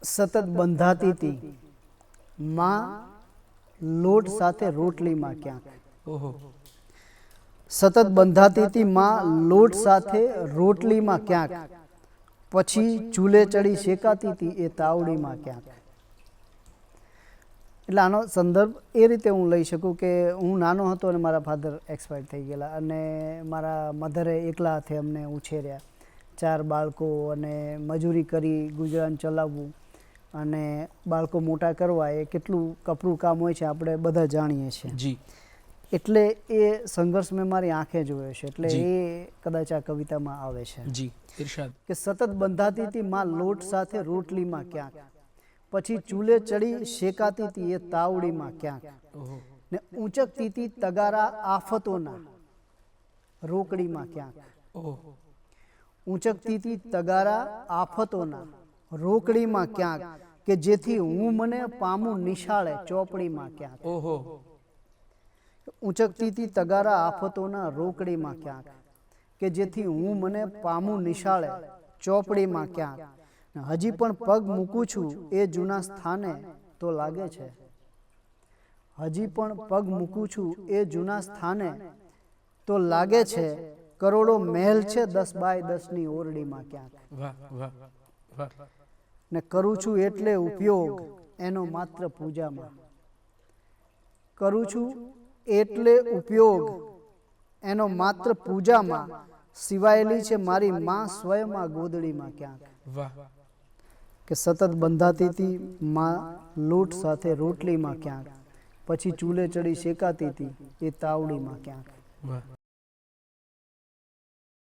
સતત બંધાતી હતી માં લોટ સાથે રોટલીમાં ક્યાંક. ઓહો. સતત બંધાતી હતી માં લોટ સાથે રોટલીમાં ક્યાંક, પછી ચૂલે ચડી શેકાતી હતી એ તાવડીમાં ક્યાંક. એટલે આનો સંદર્ભ એ રીતે હું લઈ શકું કે હું નાનો હતો અને મારા ફાધર એક્સપાયર થઈ ગયેલા અને મારા મધરે એકલા હાથે અમને ઉછેર્યા. 4 બાળકો અને મજૂરી કરી ગુજરાન ચલાવવું અને બાળકો મોટા કરવા એ કેટલું કપરું કામ હોય છે આપણે બધા જાણીએ છીએ. જી. એટલે એ સંઘર્ષ મેં મારી આંખે જોયો છે, એટલે એ કદાચ આ કવિતામાં આવે છે. જી ઇરશાદ. કે સતત બંધાતી હતી માં લોટ સાથે રોટલીમાં ક્યાંક, પછી ચૂલે ચડી શેકાતી હતી એ તાવડીમાં ક્યાંક, ને ઊંચકતી હતી તગારા આફતોના રોકડીમાં ક્યાંક. ઊંચકતી હતી તગારા આફતોના રોકડીમાં ક્યાંક, કે જેથી હું મને પામું નિશાળે ચોપડીમાં ક્યાંક. ઓહો. ઊંચકતી હતી તગારા આફતોના રોકડીમાં ક્યાંક, કે જેથી હું મને પામું નિશાળે ચોપડીમાં ક્યાંક. હજી પણ પગ મૂકું છું એ જૂના સ્થાને તો લાગે છે, હજી પણ પગ મૂકું છું એ જૂના સ્થાને તો લાગે છે, કરોડો મહેલ છે 10 બાય 10ની ઓરડીમાં ક્યાંક. વાહ વાહ વાહ. ને કરું છું એટલે ઉપયોગ એનો માત્ર પૂજામાં, કરું છું એટલે ઉપયોગ એનો માત્ર પૂજામાં, સિવાયેલી છે મારી માં સ્વયંમાં ગોદડીમાં ક્યાંક. વાહ. કે સતત બંધાતી હતી માં લોટ સાથે રોટલીમાં ક્યાંક, પછી ચૂલે ચડી શેકાતી હતી એ તાવડીમાં ક્યાંક. વાહ.